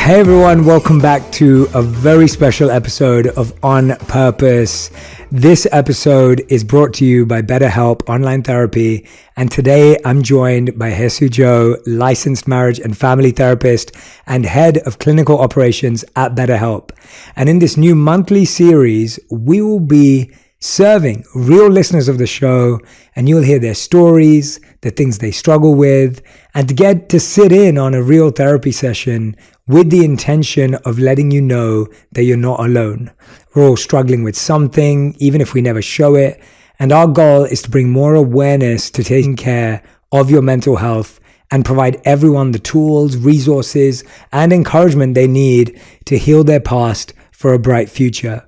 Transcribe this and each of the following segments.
Hey everyone, welcome back to a very special episode of On Purpose. This episode is brought to you by BetterHelp Online Therapy, and today I'm joined by Joe, licensed marriage and family therapist and head of clinical operations at BetterHelp. And in this new monthly series, we will be serving real listeners of the show, and you'll hear their stories, the things they struggle with, and to get to sit in on a real therapy session with the intention of letting you know that you're not alone. We're all struggling with something, even if we never show it. And our goal is to bring more awareness to taking care of your mental health and provide everyone the tools, resources, and encouragement they need to heal their past for a bright future.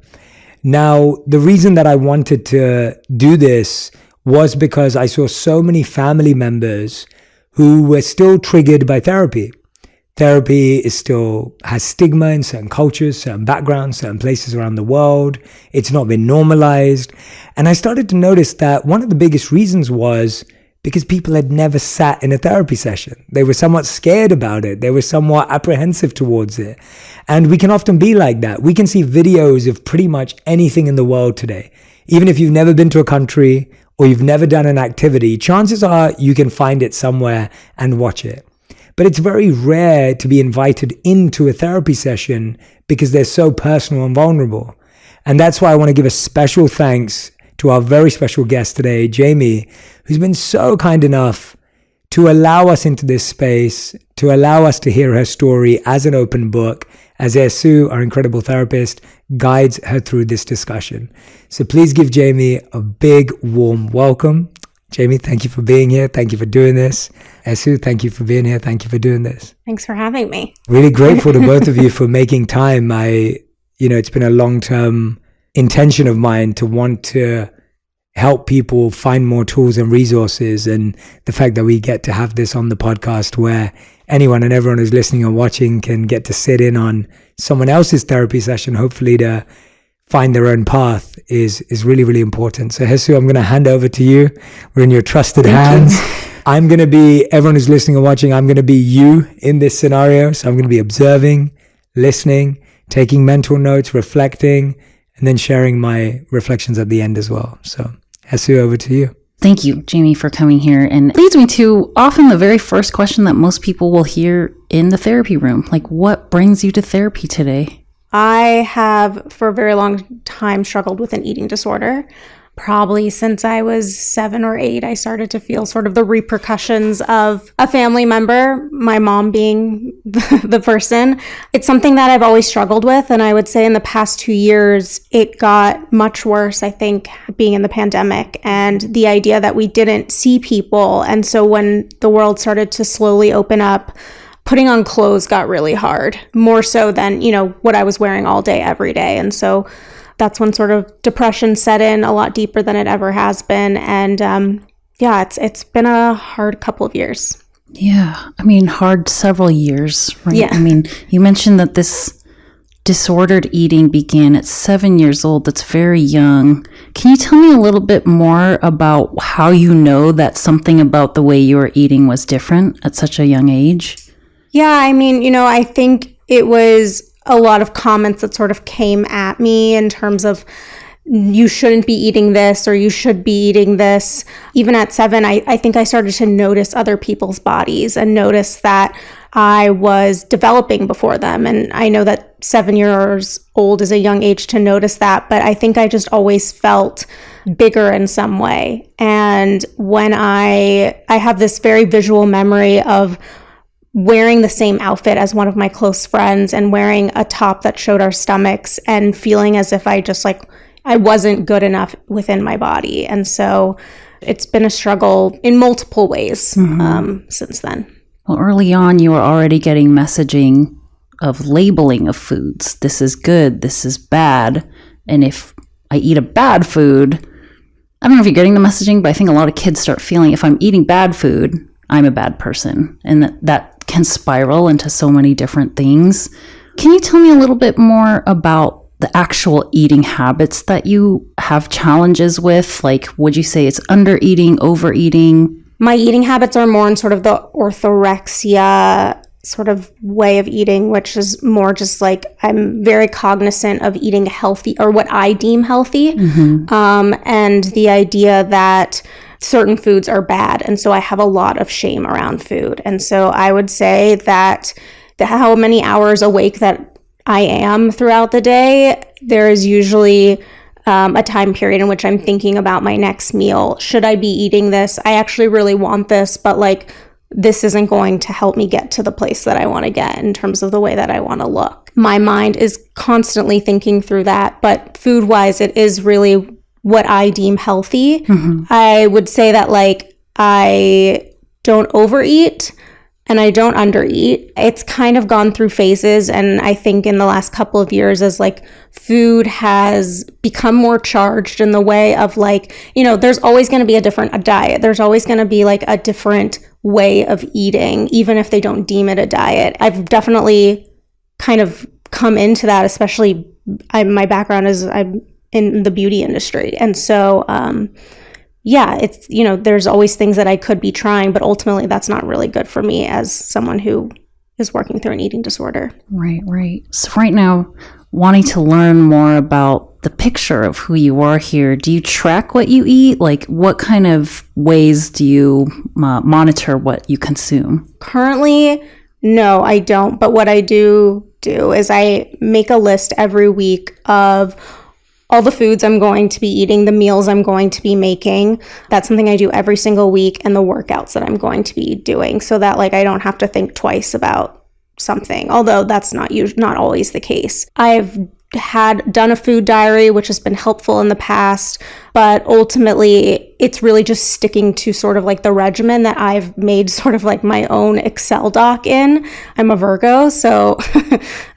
Now, the reason that I wanted to do this was because I saw so many family members who were still triggered by therapy. Therapy has stigma in certain cultures, certain backgrounds, certain places around the world. It's not been normalized. And I started to notice that one of the biggest reasons was because people had never sat in a therapy session. They were somewhat scared about it. They were somewhat apprehensive towards it. And we can often be like that. We can see videos of pretty much anything in the world today. Even if you've never been to a country or you've never done an activity, chances are you can find it somewhere and watch it. But it's very rare to be invited into a therapy session because they're so personal and vulnerable. And that's why I want to give a special thanks to our very special guest today, Jamie, who's been so kind enough to allow us into this space, to allow us to hear her story as an open book, as Sue, our incredible therapist, guides her through this discussion. So please give Jamie a big, warm welcome. Jamie, thank you for being here. Thank you for doing this. Sue, thank you for being here. Thank you for doing this. Thanks for having me. Really grateful to both of you for making time. It's been a long-term intention of mine to want to help people find more tools and resources, and the fact that we get to have this on the podcast where anyone and everyone who's listening or watching can get to sit in on someone else's therapy session, hopefully to find their own path, is really, really important. So Jesu, I'm going to hand over to you. We're in your trusted hands. I'm going to be, everyone who's listening or watching, I'm going to be you in this scenario. So I'm going to be observing, listening, taking mental notes, reflecting, and then sharing my reflections at the end as well. So Jesu, over to you. Thank you, Jamie, for coming here. And it leads me to often the very first question that most people will hear in the therapy room. Like, what brings you to therapy today? I have, for a very long time, struggled with an eating disorder. Probably since I was 7 or 8, I started to feel sort of the repercussions of a family member, my mom being the person. It's something that I've always struggled with. And I would say in the past 2 years, it got much worse, I think, being in the pandemic and the idea that we didn't see people. And so when the world started to slowly open up, putting on clothes got really hard, more so than, what I was wearing all day, every day. And so that's when sort of depression set in a lot deeper than it ever has been. And it's been a hard couple of years. Yeah. Hard several years, right? Yeah. You mentioned that this disordered eating began at 7 years old. That's very young. Can you tell me a little bit more about how you know that something about the way you were eating was different at such a young age? Yeah, I think it was a lot of comments that sort of came at me in terms of you shouldn't be eating this or you should be eating this. Even at 7, I think I started to notice other people's bodies and notice that I was developing before them. And I know that 7 years old is a young age to notice that, but I think I just always felt bigger in some way. And when I have this very visual memory of wearing the same outfit as one of my close friends and wearing a top that showed our stomachs and feeling as if I wasn't good enough within my body. And so it's been a struggle in multiple ways since then. Well, early on, you were already getting messaging of labeling of foods. This is good, this is bad. And if I eat a bad food, I don't know if you're getting the messaging, but I think a lot of kids start feeling if I'm eating bad food, I'm a bad person. And that can spiral into so many different things. Can you tell me a little bit more about the actual eating habits that you have challenges with? Like, would you say it's under eating, overeating? My eating habits are more in sort of the orthorexia sort of way of eating, which is more just like I'm very cognizant of eating healthy, or what I deem healthy, and the idea that certain foods are bad. And so I have a lot of shame around food. And so I would say that how many hours awake that I am throughout the day, there is usually a time period in which I'm thinking about my next meal. Should I be eating this? I actually really want this, but like, this isn't going to help me get to the place that I want to get in terms of the way that I want to look. My mind is constantly thinking through that, but food-wise, it is really what I deem healthy. I would say that like I don't overeat and I don't undereat. It's kind of gone through phases, and I think in the last couple of years, as like food has become more charged in the way of like, you know, there's always going to be a diet. There's always going to be like a different way of eating, even if they don't deem it a diet. I've definitely kind of come into that, especially my background is I'm in the beauty industry. And so, yeah, it's, you know, there's always things that I could be trying, but ultimately that's not really good for me as someone who is working through an eating disorder. Right. So right now, wanting to learn more about the picture of who you are here, do you track what you eat? Like, what kind of ways do you monitor what you consume? Currently, no, I don't. But what I do is I make a list every week of all the foods I'm going to be eating, the meals I'm going to be making. That's something I do every single week, and the workouts that I'm going to be doing, so that like I don't have to think twice about something, although that's not always the case. I've done a food diary, which has been helpful in the past, but ultimately it's really just sticking to sort of like the regimen that I've made sort of like my own Excel doc in. I'm a Virgo, so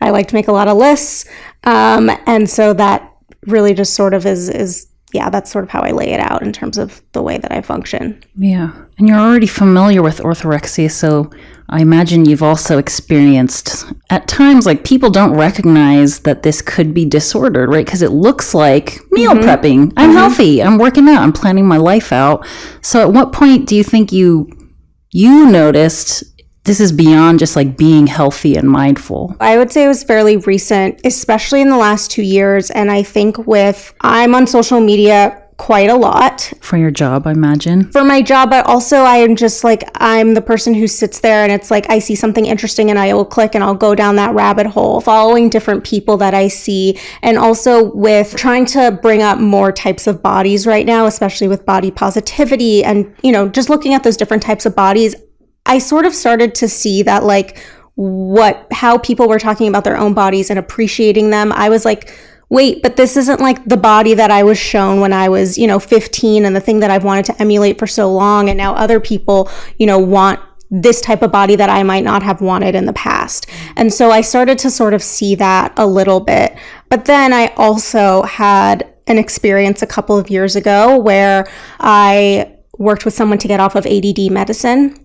I like to make a lot of lists. And so that really just sort of is that's sort of how I lay it out in terms of the way that I function. Yeah. And you're already familiar with orthorexia, so I imagine you've also experienced at times like people don't recognize that this could be disordered, right? Because it looks like meal prepping. I'm healthy. I'm working out. I'm planning my life out. So at what point do you think you noticed this is beyond just like being healthy and mindful? I would say it was fairly recent, especially in the last 2 years. And I think I'm on social media quite a lot. For your job, I imagine. For my job, but also I am just like, I'm the person who sits there and it's like, I see something interesting and I will click and I'll go down that rabbit hole, following different people that I see. And also with trying to bring up more types of bodies right now, especially with body positivity and, you know, just looking at those different types of bodies, I sort of started to see that like how people were talking about their own bodies and appreciating them. I was like, wait, but this isn't like the body that I was shown when I was, 15, and the thing that I've wanted to emulate for so long. And now other people, want this type of body that I might not have wanted in the past. And so I started to sort of see that a little bit. But then I also had an experience a couple of years ago where I worked with someone to get off of ADD medicine.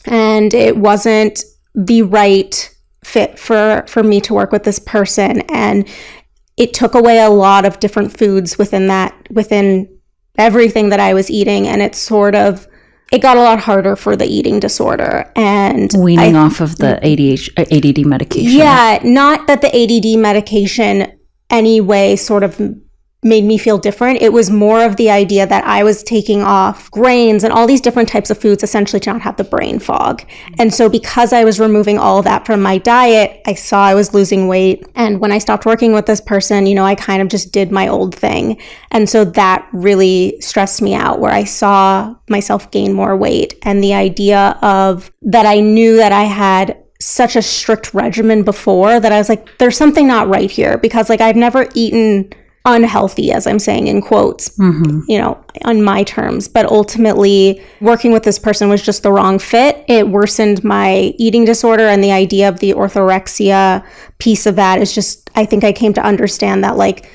And it wasn't the right fit for me to work with this person. And it took away a lot of different foods within everything that I was eating. And it got a lot harder for the eating disorder. And weaning off of the ADD medication. Yeah, not that the ADD medication anyway sort of made me feel different. It was more of the idea that I was taking off grains and all these different types of foods essentially to not have the brain fog. And so because I was removing all of that from my diet, I saw I was losing weight. And when I stopped working with this person, I kind of just did my old thing. And so that really stressed me out, where I saw myself gain more weight. And the idea of that, I knew that I had such a strict regimen before that I was like, there's something not right here, because like I've never eaten unhealthy, as I'm saying in quotes, on my terms. But ultimately, working with this person was just the wrong fit. It worsened my eating disorder, and the idea of the orthorexia piece of that is just, I think I came to understand that like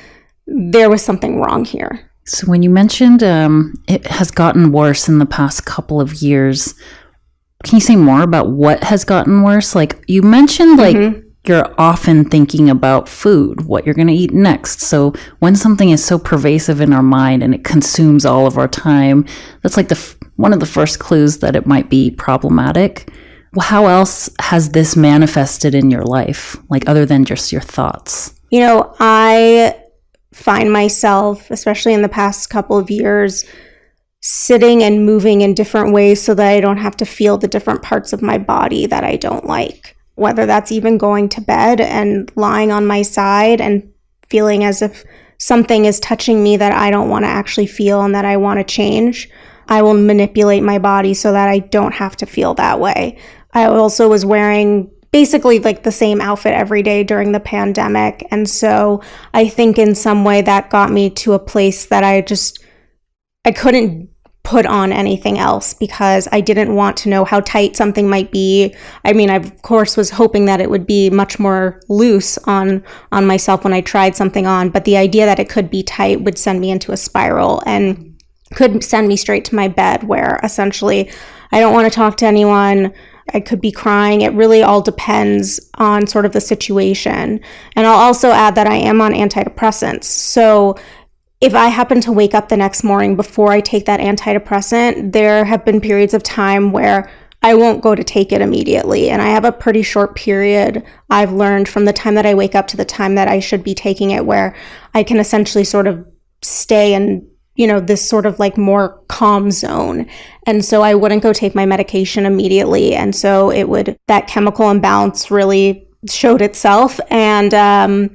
there was something wrong here. So when you mentioned it has gotten worse in the past couple of years, can you say more about what has gotten worse? Like you mentioned, like you're often thinking about food, what you're going to eat next. So when something is so pervasive in our mind and it consumes all of our time, that's like one of the first clues that it might be problematic. How else has this manifested in your life, like other than just your thoughts? You know, I find myself, especially in the past couple of years, sitting and moving in different ways so that I don't have to feel the different parts of my body that I don't like. Whether that's even going to bed and lying on my side and feeling as if something is touching me that I don't want to actually feel and that I want to change. I will manipulate my body so that I don't have to feel that way. I also was wearing basically like the same outfit every day during the pandemic. And so I think in some way that got me to a place that I couldn't put on anything else because I didn't want to know how tight something might be. I mean, I of course was hoping that it would be much more loose on myself when I tried something on, but the idea that it could be tight would send me into a spiral and could send me straight to my bed where essentially I don't want to talk to anyone. I could be crying. It really all depends on sort of the situation. And I'll also add that I am on antidepressants. So if I happen to wake up the next morning before I take that antidepressant, there have been periods of time where I won't go to take it immediately. And I have a pretty short period, I've learned, from the time that I wake up to the time that I should be taking it, where I can essentially sort of stay in, you know, this sort of like more calm zone. And so I wouldn't go take my medication immediately. And so that chemical imbalance really showed itself and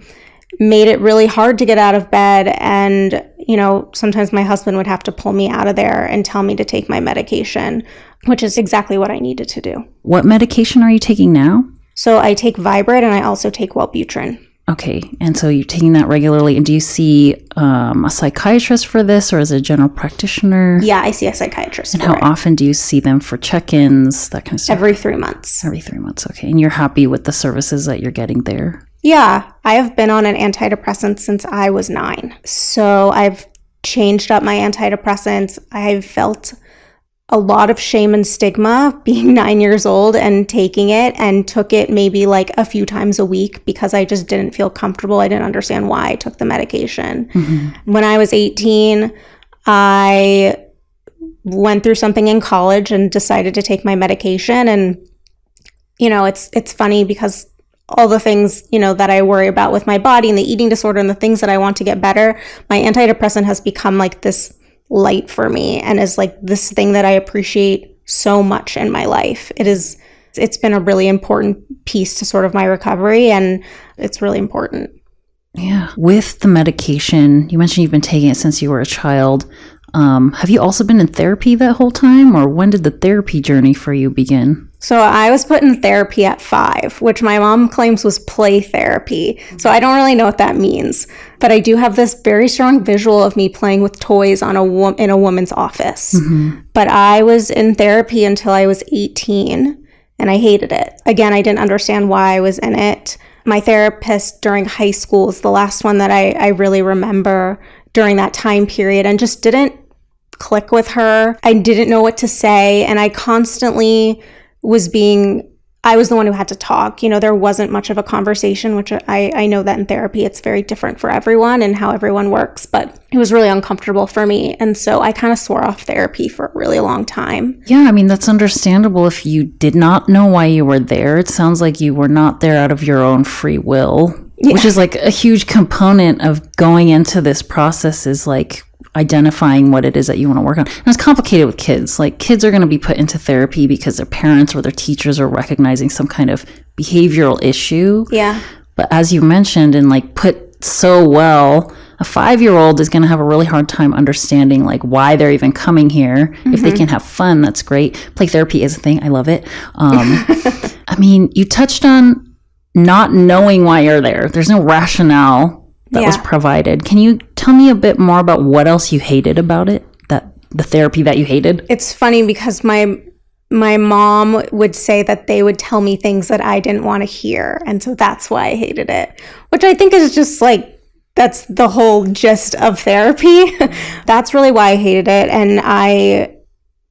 made it really hard to get out of bed. And, you know, sometimes my husband would have to pull me out of there and tell me to take my medication, which is exactly what I needed to do. What medication are you taking now? So I take Vibrate and I also take Wellbutrin. Okay, and so you're taking that regularly. And do you see a psychiatrist for this, or is it a general practitioner? Yeah, I see a psychiatrist. And how often do you see them for check-ins, that kind of stuff? Every 3 months. Every 3 months, okay. And you're happy with the services that you're getting there? Yeah, I have been on an antidepressant since I was 9. So I've changed up my antidepressants. I've felt a lot of shame and stigma being 9 years old and taking it, and took it maybe like a few times a week because I just didn't feel comfortable. I didn't understand why I took the medication. Mm-hmm. When I was 18, I went through something in college and decided to take my medication. And, you know, it's funny because all the things, you know, that I worry about with my body and the eating disorder and the things that I want to get better, my antidepressant has become like this light for me and is like this thing that I appreciate so much in my life. It's been a really important piece to sort of my recovery, and it's really important. Yeah. With the medication, you mentioned you've been taking it since you were a child. Have you also been in therapy that whole time, or when did the therapy journey for you begin? So I was put in therapy at 5, which my mom claims was play therapy. So I don't really know what that means, but I do have this very strong visual of me playing with toys in a woman's office. Mm-hmm. But I was in therapy until I was 18, and I hated it. Again, I didn't understand why I was in it. My therapist during high school is the last one that I really remember during that time period, and just didn't click with her. I didn't know what to say, and I constantly I was the one who had to talk. You know, there wasn't much of a conversation, which I know that in therapy it's very different for everyone and how everyone works, but it was really uncomfortable for me. And so I kind of swore off therapy for a really long time. Yeah, I mean, that's understandable if you did not know why you were there. It sounds like you were not there out of your own free will, yeah. Which is like a huge component of going into this process, is like identifying what it is that you want to work on. And it's complicated with kids. Like, kids are going to be put into therapy because their parents or their teachers are recognizing some kind of behavioral issue. Yeah. But as you mentioned, and like put so well, a 5-year-old is going to have a really hard time understanding like why they're even coming here. Mm-hmm. If they can have fun, that's great. Play therapy is a thing. I love it. I mean, you touched on not knowing why you're there. There's no rationale that was provided. Can you tell me a bit more about what else you hated about it? That the therapy that you hated? It's funny because my mom would say that they would tell me things that I didn't want to hear. And so that's why I hated it, which I think is just like, that's the whole gist of therapy. That's really why I hated it. And I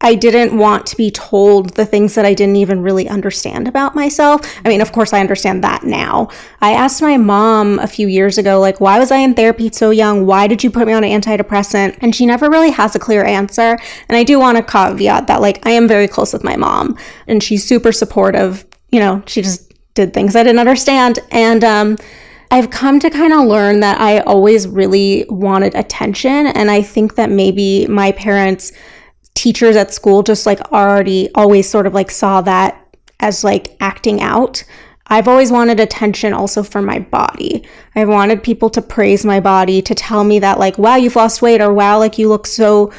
I didn't want to be told the things that I didn't even really understand about myself. I mean, of course, I understand that now. I asked my mom a few years ago, like, why was I in therapy so young? Why did you put me on an antidepressant? And she never really has a clear answer. And I do want to caveat that, like, I am very close with my mom, and she's super supportive. You know, she just did things I didn't understand. And I've come to kind of learn that I always really wanted attention. And I think that maybe my parents, teachers at school, just like already always sort of like saw that as like acting out. I've always wanted attention also for my body. I wanted people to praise my body, to tell me that, like, wow, you've lost weight, or wow, like you look so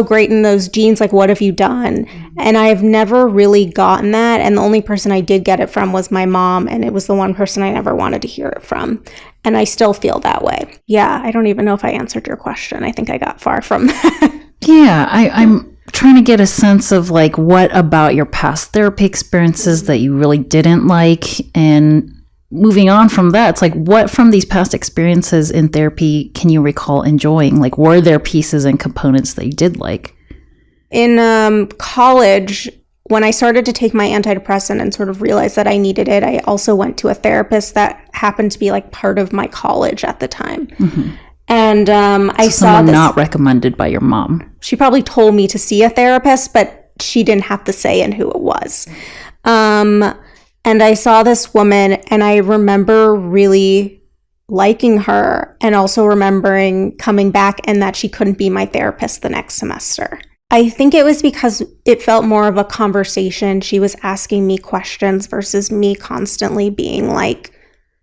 great in those jeans, like what have you done? And I've never really gotten that. And the only person I did get it from was my mom, and it was the one person I never wanted to hear it from. And I still feel that way. Yeah, I don't even know if I answered your question. I think I got far from that. Yeah, I'm trying to get a sense of like what about your past therapy experiences that you really didn't like, and moving on from that, it's like what from these past experiences in therapy can you recall enjoying? Like, were there pieces and components that you did like? In college, when I started to take my antidepressant and sort of realized that I needed it, I also went to a therapist that happened to be like part of my college at the time. Mm-hmm. And I saw this. Not recommended by your mom. She probably told me to see a therapist, but she didn't have to say in who it was. And I saw this woman, and I remember really liking her, and also remembering coming back and that she couldn't be my therapist the next semester. I think it was because it felt more of a conversation. She was asking me questions versus me constantly being like,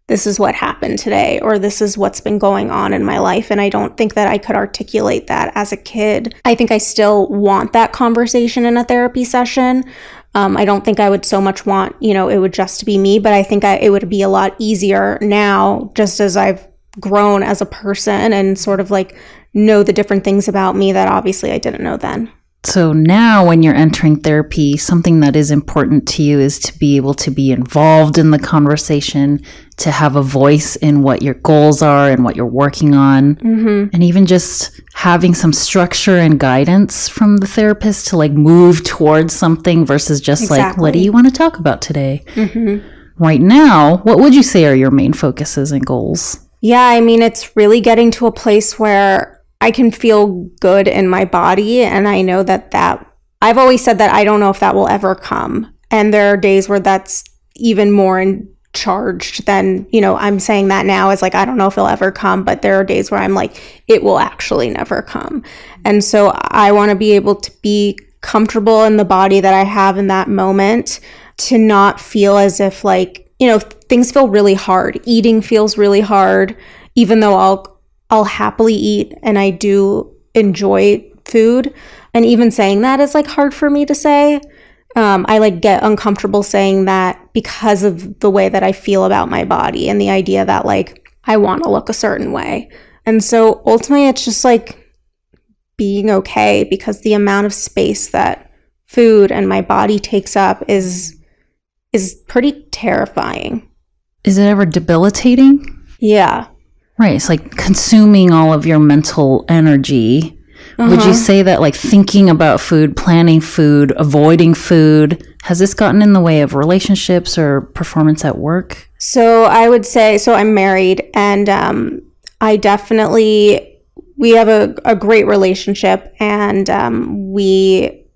this is what happened today, or this is what's been going on in my life. And I don't think that I could articulate that as a kid. I think I still want that conversation in a therapy session. I don't think I would so much want, it would just be me, but I think it would be a lot easier now, just as I've grown as a person and sort of like know the different things about me that obviously I didn't know then. So now when you're entering therapy, something that is important to you is to be able to be involved in the conversation, to have a voice in what your goals are and what you're working on, mm-hmm. and even just having some structure and guidance from the therapist to like move towards something versus just like, what do you want to talk about today? Mm-hmm. Right now, what would you say are your main focuses and goals? Yeah, I mean, it's really getting to a place where I can feel good in my body. And I know that I've always said that I don't know if that will ever come. And there are days where that's even more charged than, I'm saying that now as like, I don't know if it'll ever come, but there are days where I'm like, it will actually never come. And so I want to be able to be comfortable in the body that I have in that moment, to not feel as if like, things feel really hard. Eating feels really hard, even though I'll happily eat, and I do enjoy food. And even saying that is like hard for me to say. I like get uncomfortable saying that because of the way that I feel about my body and the idea that like I want to look a certain way. And so ultimately it's just like being okay, because the amount of space that food and my body takes up is pretty terrifying. Is it ever debilitating? Yeah. Right. It's like consuming all of your mental energy. Uh-huh. Would you say that like thinking about food, planning food, avoiding food, has this gotten in the way of relationships or performance at work? So I would say, I'm married, and we have a great relationship, and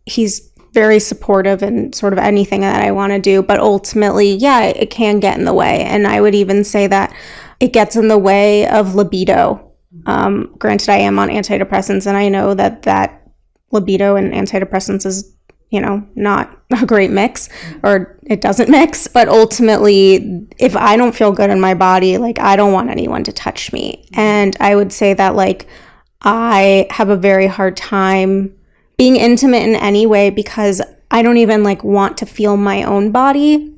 he's very supportive in sort of anything that I want to do. But ultimately, yeah, it can get in the way. And I would even say that it gets in the way of libido. Granted, I am on antidepressants, and I know that libido and antidepressants is, not a great mix, or it doesn't mix. But ultimately, if I don't feel good in my body, like I don't want anyone to touch me. And I would say that like I have a very hard time being intimate in any way, because I don't even like want to feel my own body.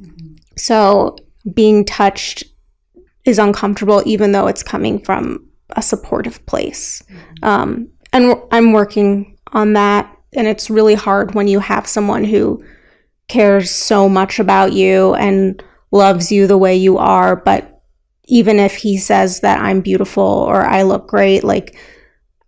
So being touched is uncomfortable, even though it's coming from a supportive place. And I'm working on that. And it's really hard when you have someone who cares so much about you and loves you the way you are. But even if he says that I'm beautiful or I look great, like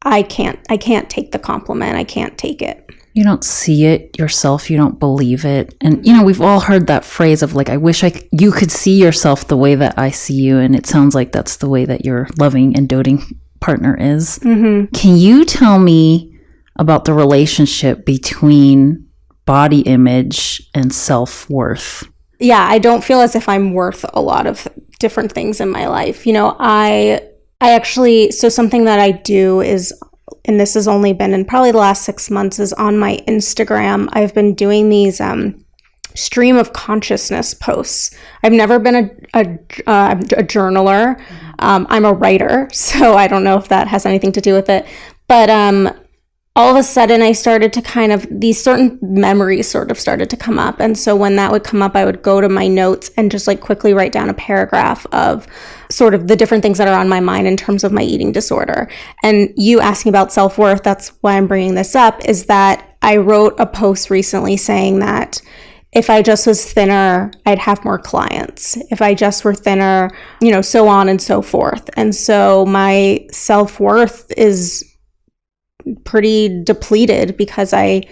I can't take the compliment. I can't take it. You don't see it yourself. You don't believe it. And, we've all heard that phrase of like, I wish you could see yourself the way that I see you. And it sounds like that's the way that your loving and doting partner is. Mm-hmm. Can you tell me about the relationship between body image and self-worth? Yeah, I don't feel as if I'm worth a lot of different things in my life. I actually, so something that I do is, and this has only been in probably the last 6 months, is on my Instagram. I've been doing these stream of consciousness posts. I've never been a journaler. I'm a writer, so I don't know if that has anything to do with it. But all of a sudden I started to kind of, these certain memories sort of started to come up. And so when that would come up, I would go to my notes and just like quickly write down a paragraph of sort of the different things that are on my mind in terms of my eating disorder. And you asking about self-worth, that's why I'm bringing this up, is that I wrote a post recently saying that if I just was thinner, I'd have more clients. If I just were thinner, so on and so forth. And so my self-worth is pretty depleted because I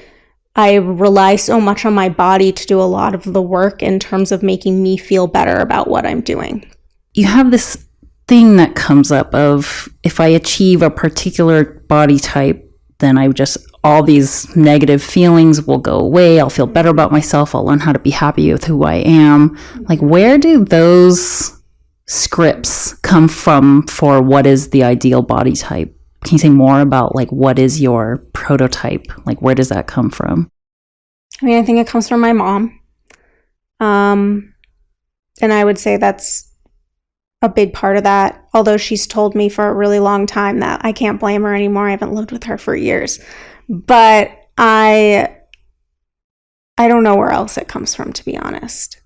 rely so much on my body to do a lot of the work in terms of making me feel better about what I'm doing. You have this thing that comes up of, if I achieve a particular body type, then all these negative feelings will go away. I'll feel better about myself. I'll learn how to be happy with who I am. Like, where do those scripts come from for what is the ideal body type? Can you say more about like what is your prototype? Like, where does that come from? I think it comes from my mom. And I would say that's a big part of that. Although she's told me for a really long time that I can't blame her anymore. I haven't lived with her for years. But I don't know where else it comes from, to be honest.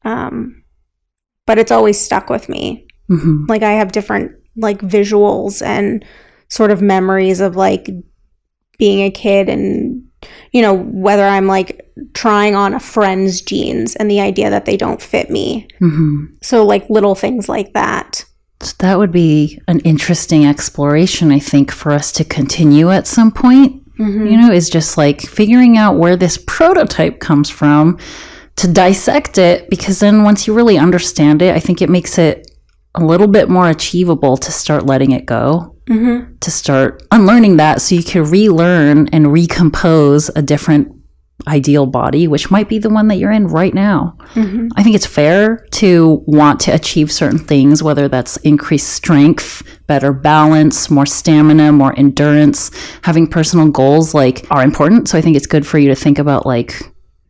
But it's always stuck with me. Mm-hmm. Like, I have different like visuals and sort of memories of like being a kid and, whether I'm like trying on a friend's jeans and the idea that they don't fit me. Mm-hmm. So like little things like that. So that would be an interesting exploration, I think, for us to continue at some point, is just like figuring out where this prototype comes from, to dissect it, because then once you really understand it, I think it makes it a little bit more achievable to start letting it go. Mm-hmm. To start unlearning that so you can relearn and recompose a different ideal body, which might be the one that you're in right now. Mm-hmm. I think it's fair to want to achieve certain things, whether that's increased strength, better balance, more stamina, more endurance. Having personal goals are important. So I think it's good for you to think about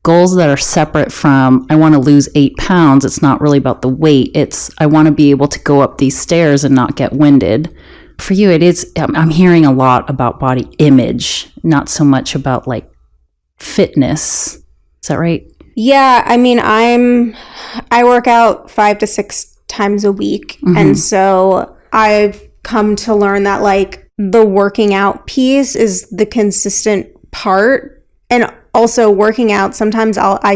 goals that are separate from, I want to lose 8 pounds. It's not really about the weight. It's, I want to be able to go up these stairs and not get winded. For you, it is, I'm hearing a lot about body image, not so much about fitness. Is that right? Yeah. I work out 5 to 6 times a week. Mm-hmm. And so I've come to learn that the working out piece is the consistent part. And also working out, sometimes that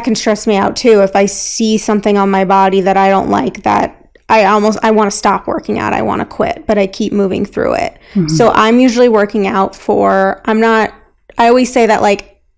can stress me out too. If I see something on my body that I don't like, that I want to stop working out. I want to quit, but I keep moving through it. Mm-hmm. So I'm usually working out I always say that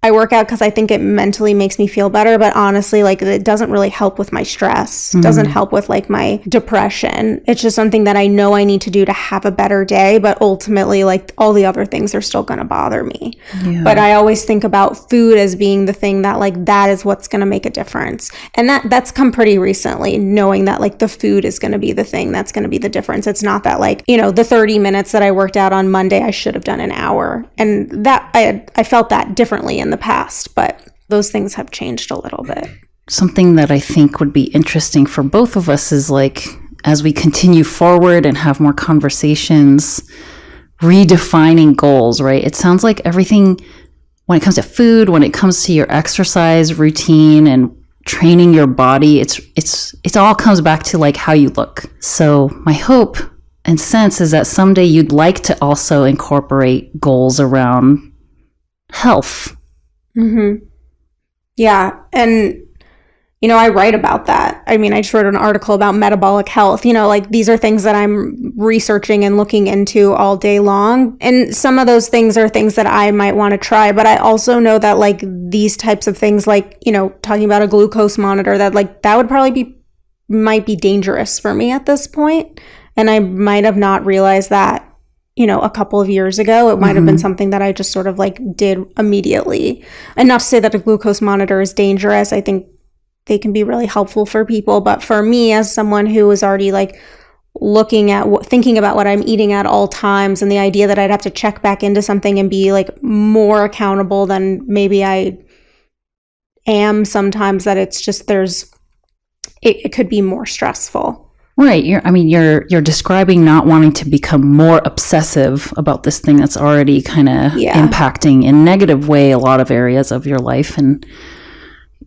I work out because I think it mentally makes me feel better, but honestly, it doesn't really help with my stress. Mm-hmm. Doesn't help with my depression. It's just something that I know I need to do to have a better day, but ultimately all the other things are still going to bother me. Yeah. But I always think about food as being the thing that that is what's going to make a difference. And that's come pretty recently, knowing that the food is going to be the thing that's going to be the difference. It's not that the 30 minutes that I worked out on Monday, I should have done an hour. And that I felt that differently in the past, but those things have changed a little bit. Something that I think would be interesting for both of us is as we continue forward and have more conversations, redefining goals, right? It sounds like everything, when it comes to food, when it comes to your exercise routine and training your body, it all comes back to how you look. So my hope and sense is that someday you'd like to also incorporate goals around health. Mm-hmm. Yeah. And, I write about that. I mean, I just wrote an article about metabolic health. Like these are things that I'm researching and looking into all day long. And some of those things are things that I might want to try. But I also know that like these types of things, like, talking about a glucose monitor, that like that would probably might be dangerous for me at this point. And I might have not realized that, a couple of years ago. It might have been something that I just sort of like did immediately. And not to say that a glucose monitor is dangerous. I think they can be really helpful for people. But for me, as someone who was already like thinking about what I'm eating at all times, and the idea that I'd have to check back into something and be like more accountable than maybe I am sometimes, that it's just it could be more stressful. Right. You're describing not wanting to become more obsessive about this thing that's already kind of impacting in a negative way a lot of areas of your life. And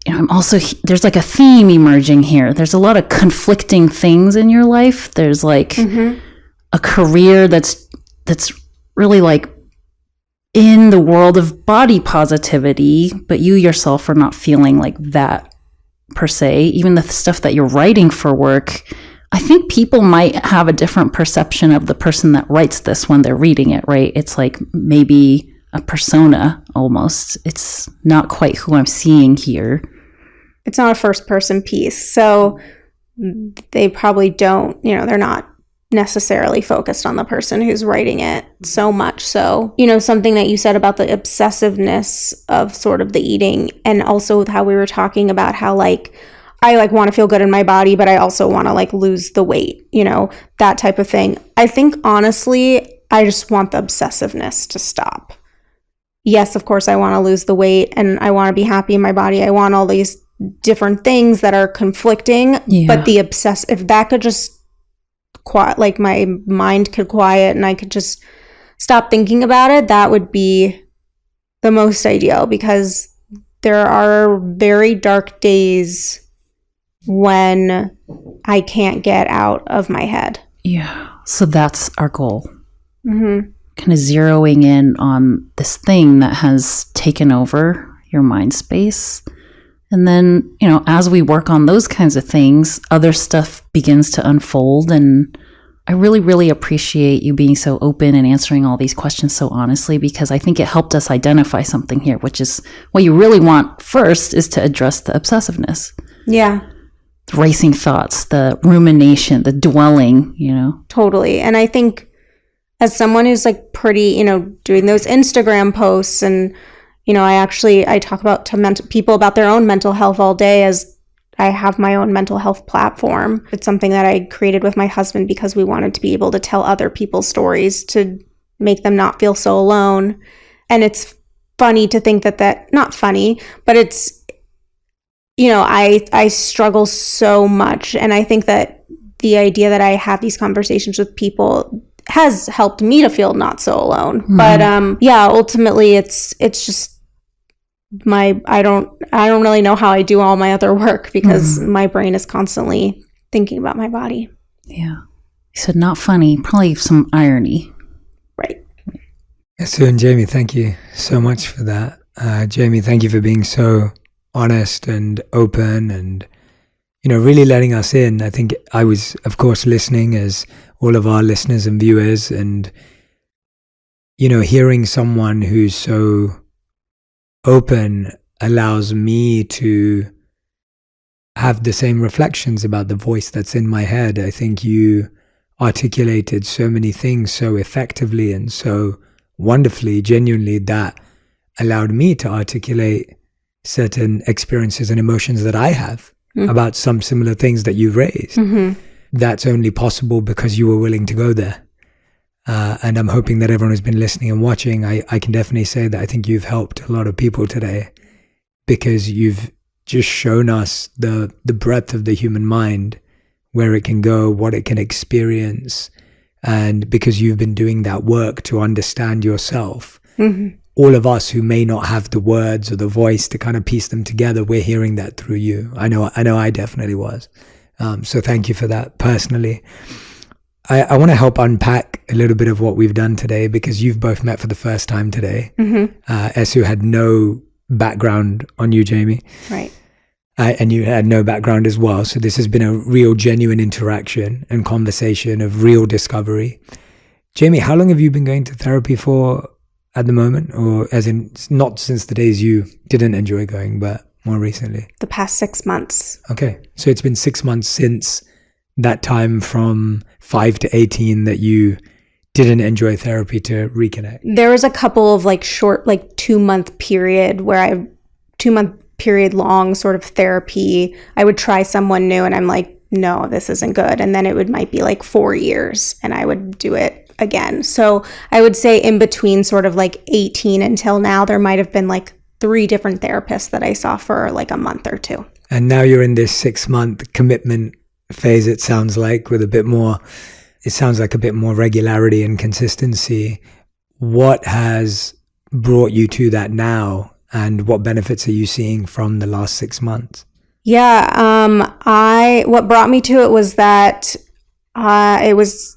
I'm also, there's like a theme emerging here. There's a lot of conflicting things in your life. There's like a career that's really like in the world of body positivity, but you yourself are not feeling like that per se. Even the stuff that you're writing for work, I think people might have a different perception of the person that writes this when they're reading it, right? It's like maybe a persona almost. It's not quite who I'm seeing here. It's not a first person piece. So they probably don't, they're not necessarily focused on the person who's writing it so much. So, something that you said about the obsessiveness of sort of the eating, and also how we were talking about how like I like want to feel good in my body, but I also want to like lose the weight, that type of thing. I think honestly, I just want the obsessiveness to stop. Yes, of course, I want to lose the weight and I want to be happy in my body. I want all these different things that are conflicting, but if that could just quiet, like my mind could quiet and I could just stop thinking about it, that would be the most ideal, because there are very dark days when I can't get out of my head. Yeah. So that's our goal. Kind of zeroing in on this thing that has taken over your mind space. And then, as we work on those kinds of things, other stuff begins to unfold. And I really, really appreciate you being so open and answering all these questions so honestly, because I think it helped us identify something here, which is what you really want first is to address the obsessiveness. Yeah. The racing thoughts, the rumination, the dwelling, Totally. And I think as someone who's like pretty, doing those Instagram posts, and, I talk about to people about their own mental health all day, as I have my own mental health platform. It's something that I created with my husband because we wanted to be able to tell other people's stories to make them not feel so alone. And it's funny to think that not funny, but it's, I struggle so much. And I think that the idea that I have these conversations with people has helped me to feel not so alone. But ultimately it's just I don't really know how I do all my other work, because my brain is constantly thinking about my body. Yeah. You said not funny, probably some irony. Right. So, and Jamie, thank you so much for that. Jamie, thank you for being so honest and open and, really letting us in. I think I was, of course, listening as all of our listeners and viewers, and, hearing someone who's so open allows me to have the same reflections about the voice that's in my head. I think you articulated so many things so effectively and so wonderfully, genuinely, that allowed me to articulate certain experiences and emotions that I have about some similar things that you've raised. That's only possible because you were willing to go there. And I'm hoping that everyone who's been listening and watching, I can definitely say that I think you've helped a lot of people today, because you've just shown us the breadth of the human mind, where it can go, what it can experience. And because you've been doing that work to understand yourself, all of us who may not have the words or the voice to kind of piece them together, we're hearing that through you. I know I definitely was. So thank you for that personally. I want to help unpack a little bit of what we've done today, because you've both met for the first time today. Esu had no background on you, Jamie. Right. And you had no background as well. So this has been a real genuine interaction and conversation of real discovery. Jamie, how long have you been going to therapy for at the moment? Or as in, not since the days you didn't enjoy going, but more recently? The past 6 months. Okay. So it's been 6 months since that time from 5 to 18 that you didn't enjoy therapy to reconnect. There was a couple of like short, like 2-month period where 2-month period long sort of therapy. I would try someone new and I'm like, no, this isn't good. And then it might be like 4 years and I would do it again. So I would say in between sort of like 18 until now, there might have been like 3 different therapists that I saw for like a month or 2. And now you're in this 6-month commitment phase, it sounds like, with a bit more regularity and consistency. What has brought you to that now? And what benefits are you seeing from the last 6 months? Yeah, what brought me to it was that it was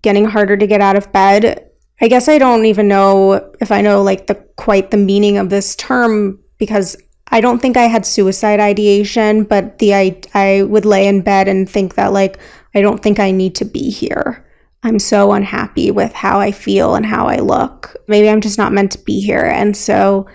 getting harder to get out of bed. I guess I don't even know if I know like quite the meaning of this term, because I don't think I had suicide ideation, but I would lay in bed and think that like, I don't think I need to be here. I'm so unhappy with how I feel and how I look. Maybe I'm just not meant to be here. And so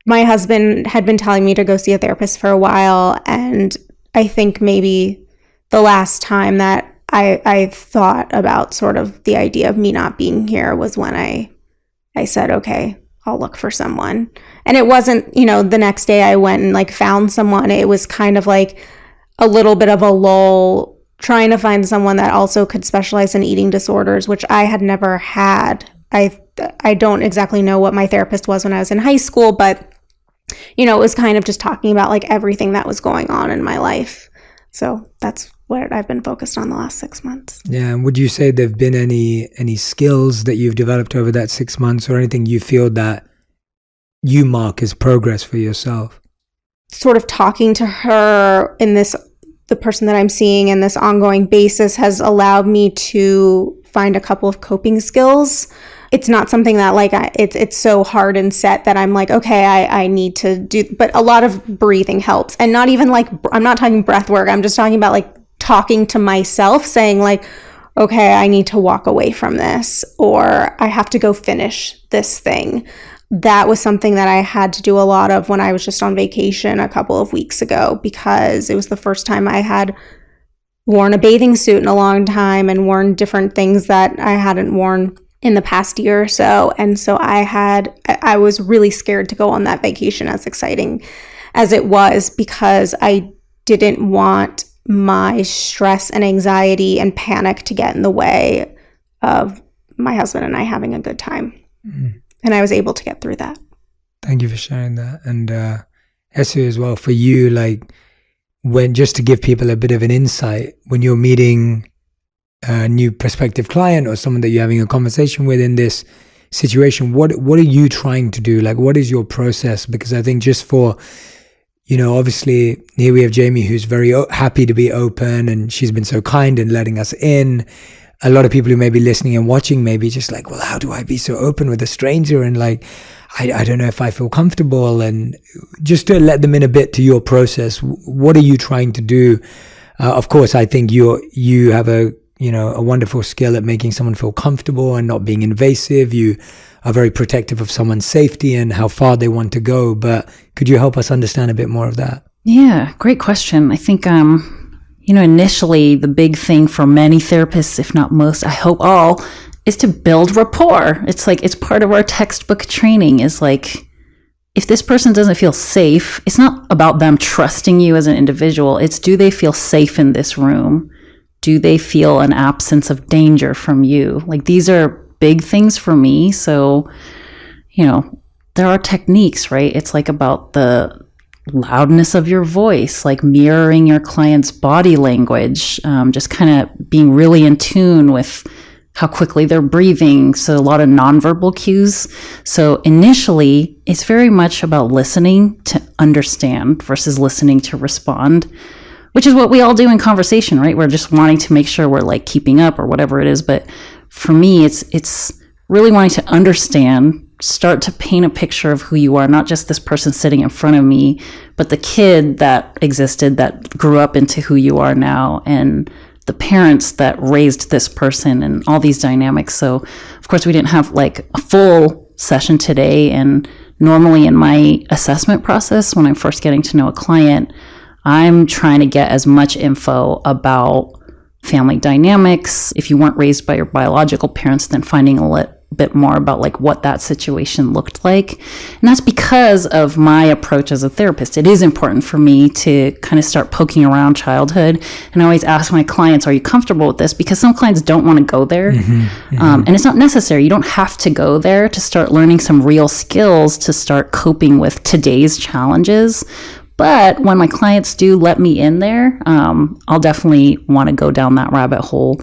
my husband had been telling me to go see a therapist for a while. And I think maybe the last time that I thought about sort of the idea of me not being here was when I said, okay, I'll look for someone. And it wasn't, the next day I went and like found someone. It was kind of like a little bit of a lull, trying to find someone that also could specialize in eating disorders, which I had never had. I don't exactly know what my therapist was when I was in high school, but it was kind of just talking about like everything that was going on in my life. So that's what I've been focused on the last 6 months. Yeah. And would you say there've been any skills that you've developed over that 6 months, or anything you feel that you mark as progress for yourself? Sort of talking to her the person that I'm seeing in this ongoing basis has allowed me to find a couple of coping skills. It's not something that like it's so hard and set that I'm like, okay, I need to do, but a lot of breathing helps. And not even like, I'm not talking breath work. I'm just talking about like talking to myself, saying like, okay, I need to walk away from this, or I have to go finish this thing. That was something that I had to do a lot of when I was just on vacation a couple of weeks ago, because it was the first time I had worn a bathing suit in a long time and worn different things that I hadn't worn in the past year or so. And so I was really scared to go on that vacation, as exciting as it was, because I didn't want my stress and anxiety and panic to get in the way of my husband and I having a good time. Mm-hmm. And I was able to get through that. Thank you for sharing that. And Hesu, as well, for you, like, just to give people a bit of an insight, when you're meeting a new prospective client or someone that you're having a conversation with in this situation, what are you trying to do? Like, what is your process? Because I think just for, obviously here we have Jamie, who's very happy to be open, and she's been so kind in letting us in. A lot of people who may be listening and watching may be just like, well, how do I be so open with a stranger? And like, I don't know if I feel comfortable. And just to let them in a bit to your process, what are you trying to do? Of course, I think you have a wonderful skill at making someone feel comfortable and not being invasive. You are very protective of someone's safety and how far they want to go. But could you help us understand a bit more of that? Yeah, great question. I think, initially the big thing for many therapists, if not most, I hope all, is to build rapport. It's like, it's part of our textbook training, is like, if this person doesn't feel safe, it's not about them trusting you as an individual. It's, do they feel safe in this room? Do they feel an absence of danger from you? Like, these are big things for me. So, there are techniques, right? It's like about the loudness of your voice, like mirroring your client's body language, just kind of being really in tune with how quickly they're breathing. So a lot of nonverbal cues. So initially, it's very much about listening to understand versus listening to respond, which is what we all do in conversation, right? We're just wanting to make sure we're like keeping up or whatever it is. But for me, it's really wanting to understand start to paint a picture of who you are, not just this person sitting in front of me, but the kid that existed that grew up into who you are now, and the parents that raised this person, and all these dynamics. So of course we didn't have like a full session today, and normally in my assessment process when I'm first getting to know a client, I'm trying to get as much info about family dynamics. If you weren't raised by your biological parents, then finding a bit more about like what that situation looked like. And that's because of my approach as a therapist. It is important for me to kind of start poking around childhood. And I always ask my clients, are you comfortable with this? Because some clients don't want to go there. And it's not necessary. You don't have to go there to start learning some real skills to start coping with today's challenges. But when my clients do let me in there, I'll definitely want to go down that rabbit hole.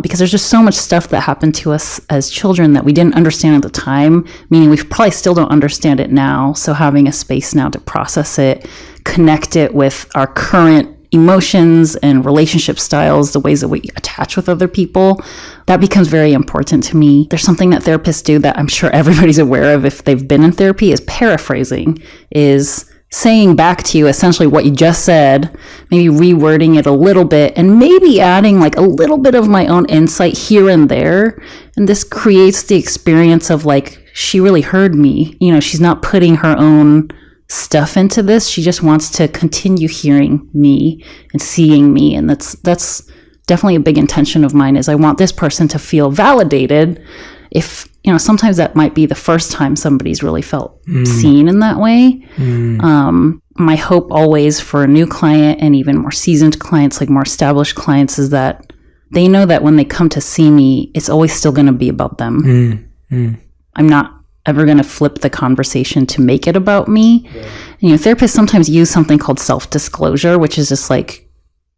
Because there's just so much stuff that happened to us as children that we didn't understand at the time, meaning we probably still don't understand it now. So having a space now to process it, connect it with our current emotions and relationship styles, the ways that we attach with other people, that becomes very important to me. There's something that therapists do that I'm sure everybody's aware of if they've been in therapy, is paraphrasing, is saying back to you essentially what you just said, maybe rewording it a little bit, and maybe adding like a little bit of my own insight here and there. And this creates the experience of like, she really heard me. You know, she's not putting her own stuff into this. She just wants to continue hearing me and seeing me. And that's definitely a big intention of mine, is I want this person to feel validated. If, you know, sometimes that might be the first time somebody's really felt seen in that way. My hope always for a new client and even more seasoned clients, like more established clients, is that they know that when they come to see me, it's always still going to be about them. I'm not ever going to flip the conversation to make it about me. And, you know, therapists sometimes use something called self-disclosure, which is just like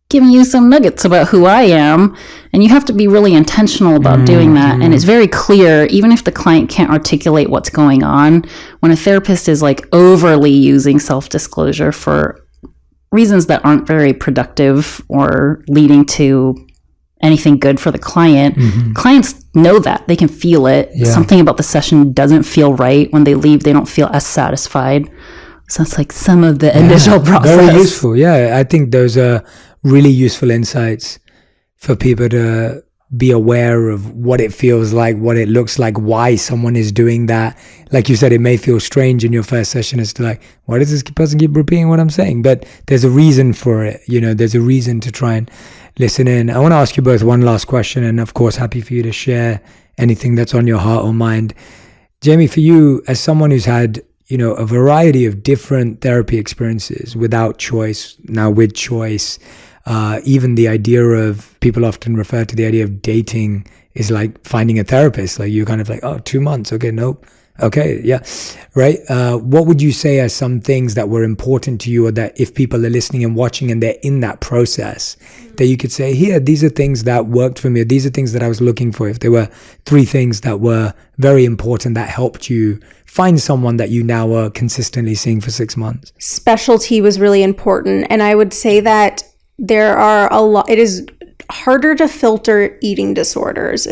giving you some nuggets about who I am. And you have to be really intentional about doing that. And it's very clear, even if the client can't articulate what's going on, when a therapist is like overly using self-disclosure for reasons that aren't very productive or leading to anything good for the client, clients know that. They can feel it. Something about the session doesn't feel right. When they leave, they don't feel as satisfied. So that's like some of the initial process. Very useful. Yeah, I think those are really useful insights for people to be aware of what it feels like, what it looks like, why someone is doing that. Like you said, it may feel strange in your first session as to like, why does this person keep repeating what I'm saying? But there's a reason for it. You know, there's a reason to try and listen in. I want to ask you both one last question, and of course, happy for you to share anything that's on your heart or mind. Jamie, for you, as someone who's had, you know, a variety of different therapy experiences, without choice, now with choice, even the idea of, people often refer to the idea of dating is like finding a therapist. Like you're kind of like, oh, 2 months. Okay, nope. Okay, yeah, right. What would you say are some things that were important to you, or that if people are listening and watching and they're in that process, that you could say, here, these are things that worked for me, or these are things that I was looking for. If there were 3 things that were very important that helped you find someone that you now are consistently seeing for 6 months. Specialty was really important. And I would say that there are a lot, it is harder to filter eating disorders.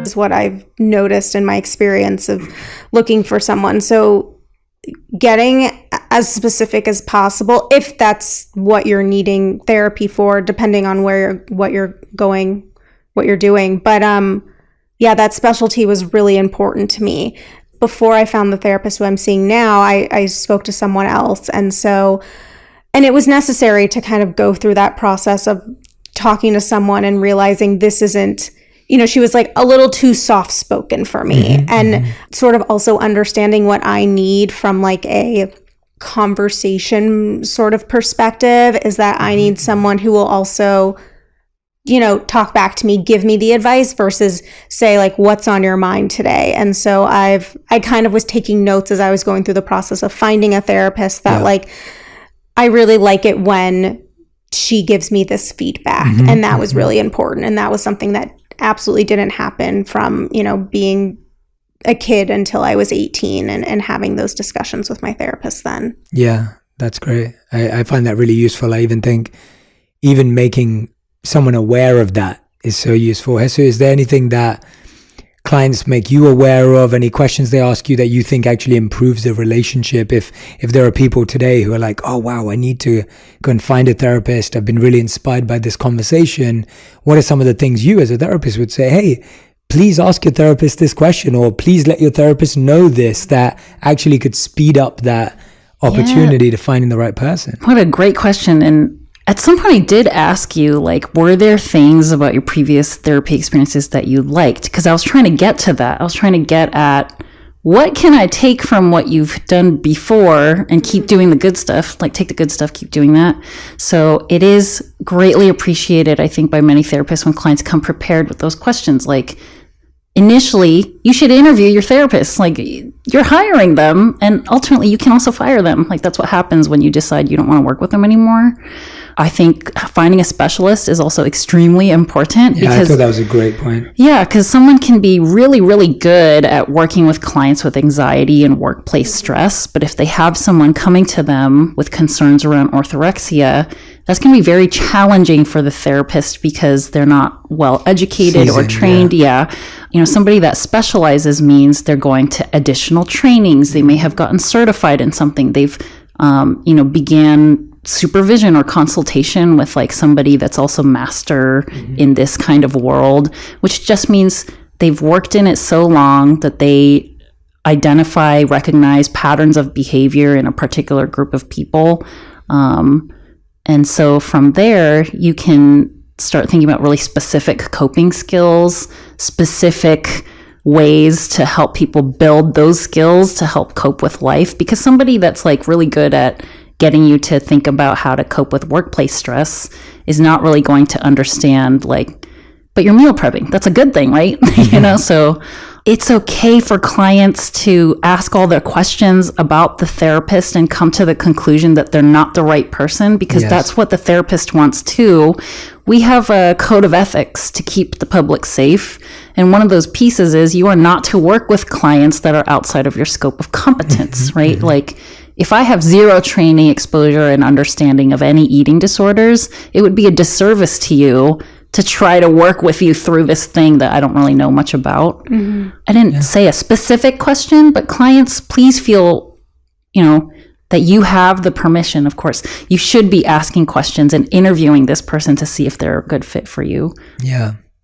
Is what I've noticed in my experience of looking for someone. So getting as specific as possible, if that's what you're needing therapy for, depending on what you're doing. But yeah, that specialty was really important to me. before I found the therapist who I'm seeing now, I spoke to someone else. And it was necessary to kind of go through that process of talking to someone and realizing this isn't, she was like a little too soft-spoken for me. And sort of also understanding what I need from like a conversation sort of perspective is that I need someone who will also, talk back to me, give me the advice versus say like, what's on your mind today? And so I kind of was taking notes as I was going through the process of finding a therapist that like, I really like it when she gives me this feedback. And that was really important. And that was something that absolutely didn't happen from, being a kid until I was 18 and having those discussions with my therapist then. Yeah, that's great. I find that really useful. I even think even making someone aware of that is so useful. So is there anything that clients make you aware of, any questions they ask you that you think actually improves the relationship? If there are people today who are like, oh wow, I need to go and find a therapist, I've been really inspired by this conversation, what are some of the things you as a therapist would say, hey, please ask your therapist this question, or please let your therapist know this, that actually could speed up that opportunity to finding the right person? What a great question. And at some point I did ask you, like, were there things about your previous therapy experiences that you liked? Because I was trying to get to that. I was trying to get at, what can I take from what you've done before and keep doing the good stuff? Like, take the good stuff, keep doing that. So it is greatly appreciated, I think, by many therapists when clients come prepared with those questions. Like, initially, you should interview your therapist. Like, you're hiring them, and ultimately you can also fire them. Like, that's what happens when you decide you don't want to work with them anymore. I think finding a specialist is also extremely important. Yeah, I thought that was a great point. Yeah, because someone can be really, really good at working with clients with anxiety and workplace stress. But if they have someone coming to them with concerns around orthorexia, that's going to be very challenging for the therapist because they're not well educated or trained. Yeah. Somebody that specializes means they're going to additional trainings. They may have gotten certified in something. They've, began supervision or consultation with like somebody that's also master in this kind of world, which just means they've worked in it so long that they identify, recognize patterns of behavior in a particular group of people. And so from there, you can start thinking about really specific coping skills, specific ways to help people build those skills to help cope with life. Because somebody that's like really good at getting you to think about how to cope with workplace stress is not really going to understand, like, but you're meal prepping. That's a good thing, right? So it's okay for clients to ask all their questions about the therapist and come to the conclusion that they're not the right person, because that's what the therapist wants too. We have a code of ethics to keep the public safe. And one of those pieces is you are not to work with clients that are outside of your scope of competence, right? Like, if I have zero training, exposure, and understanding of any eating disorders, it would be a disservice to you to try to work with you through this thing that I don't really know much about. I didn't say a specific question, but clients, please feel, that you have the permission. Of course, you should be asking questions and interviewing this person to see if they're a good fit for you.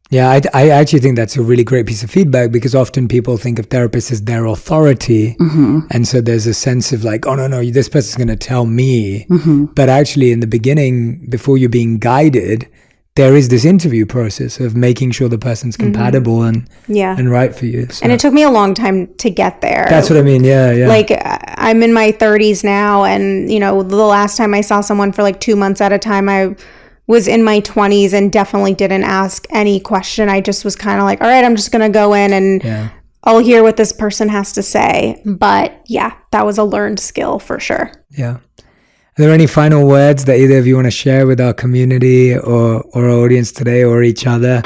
Yeah, I actually think that's a really great piece of feedback, because often people think of therapists as their authority. And so there's a sense of like, oh, no, this person's going to tell me. But actually in the beginning, before you're being guided, there is this interview process of making sure the person's compatible and right for you. So. And it took me a long time to get there. That's what I mean. Yeah. Like, I'm in my 30s now, and, the last time I saw someone for like 2 months at a time, I was in my 20s and definitely didn't ask any question. I just was kind of like, all right, I'm just going to go in and I'll hear what this person has to say. But yeah, that was a learned skill for sure. Yeah. Are there any final words that either of you want to share with our community or our audience today, or each other?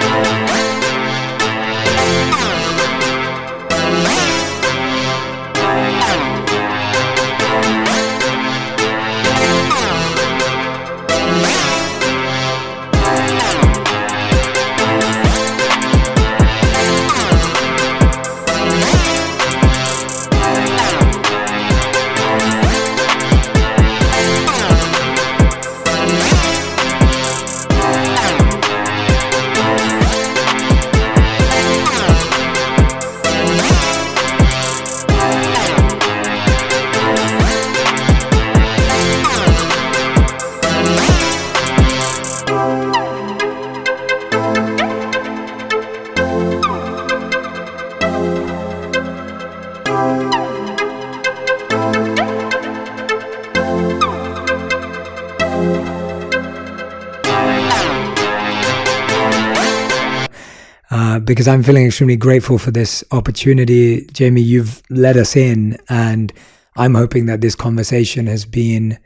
because I'm feeling extremely grateful for this opportunity. Jamie, you've let us in, and I'm hoping that this conversation has been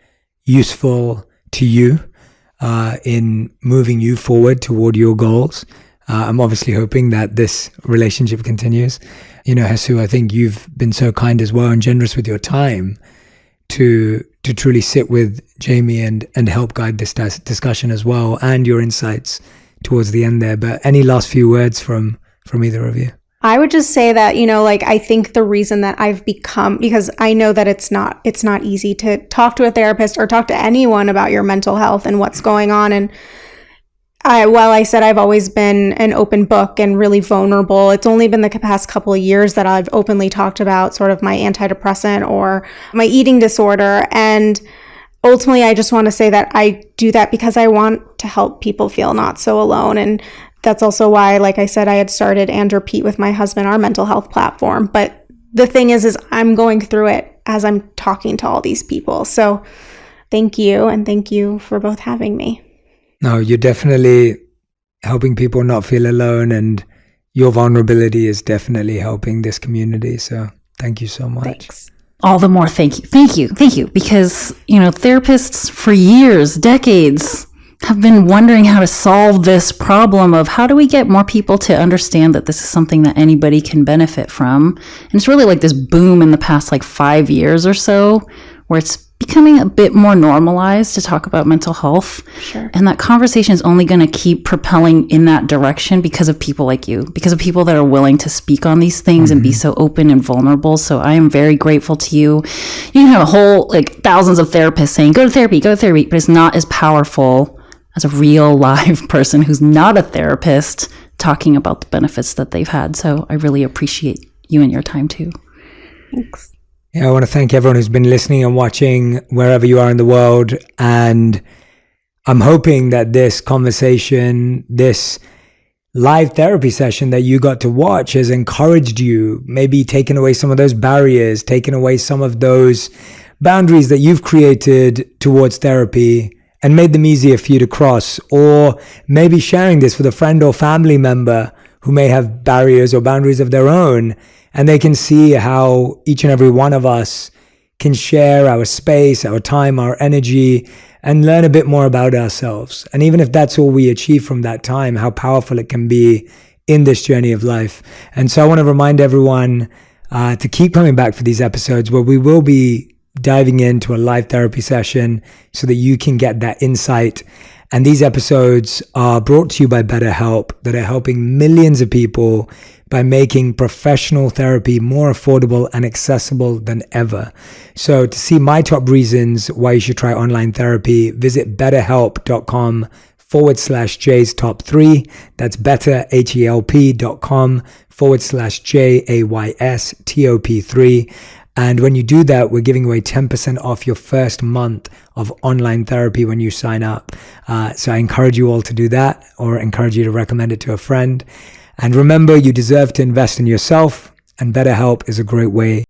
useful to you in moving you forward toward your goals. I'm obviously hoping that this relationship continues. You know, Jesus, I think you've been so kind as well and generous with your time to truly sit with Jamie and help guide this discussion as well, and your insights towards the end there. But any last few words from either of you? I would just say that, I think the reason that I've become, because I know that it's not easy to talk to a therapist or talk to anyone about your mental health and what's going on. And I said I've always been an open book and really vulnerable, it's only been the past couple of years that I've openly talked about sort of my antidepressant or my eating disorder. And ultimately, I just want to say that I do that because I want to help people feel not so alone. And that's also why, like I said, I had started And Repeat with my husband, our mental health platform. But the thing is I'm going through it as I'm talking to all these people. So thank you. And thank you for both having me. No, you're definitely helping people not feel alone, and your vulnerability is definitely helping this community. So thank you so much. Thanks. All the more thank you. Because, therapists for years, decades, have been wondering how to solve this problem of how do we get more people to understand that this is something that anybody can benefit from. And it's really like this boom in the past 5 years or so, where it's becoming a bit more normalized to talk about mental health. Sure. And that conversation is only going to keep propelling in that direction because of people like you, because of people that are willing to speak on these things and be so open and vulnerable. So I am very grateful to you. You can have a whole, thousands of therapists saying, go to therapy, but it's not as powerful as a real live person who's not a therapist talking about the benefits that they've had. So I really appreciate you and your time too. Thanks. Yeah, I want to thank everyone who's been listening and watching wherever you are in the world. And I'm hoping that this conversation, this live therapy session that you got to watch has encouraged you, maybe taken away some of those barriers, taken away some of those boundaries that you've created towards therapy and made them easier for you to cross. Or maybe sharing this with a friend or family member who may have barriers or boundaries of their own, and they can see how each and every one of us can share our space, our time, our energy, and learn a bit more about ourselves. And even if that's all we achieve from that time, how powerful it can be in this journey of life. And so I want to remind everyone to keep coming back for these episodes where we will be diving into a live therapy session so that you can get that insight. And these episodes are brought to you by BetterHelp, that are helping millions of people by making professional therapy more affordable and accessible than ever. So to see my top reasons why you should try online therapy, visit betterhelp.com/J's top 3. That's betterhelp.com/JAYS TOP 3. And when you do that, we're giving away 10% off your first month of online therapy when you sign up. So I encourage you all to do that, or encourage you to recommend it to a friend. And remember, you deserve to invest in yourself, and BetterHelp is a great way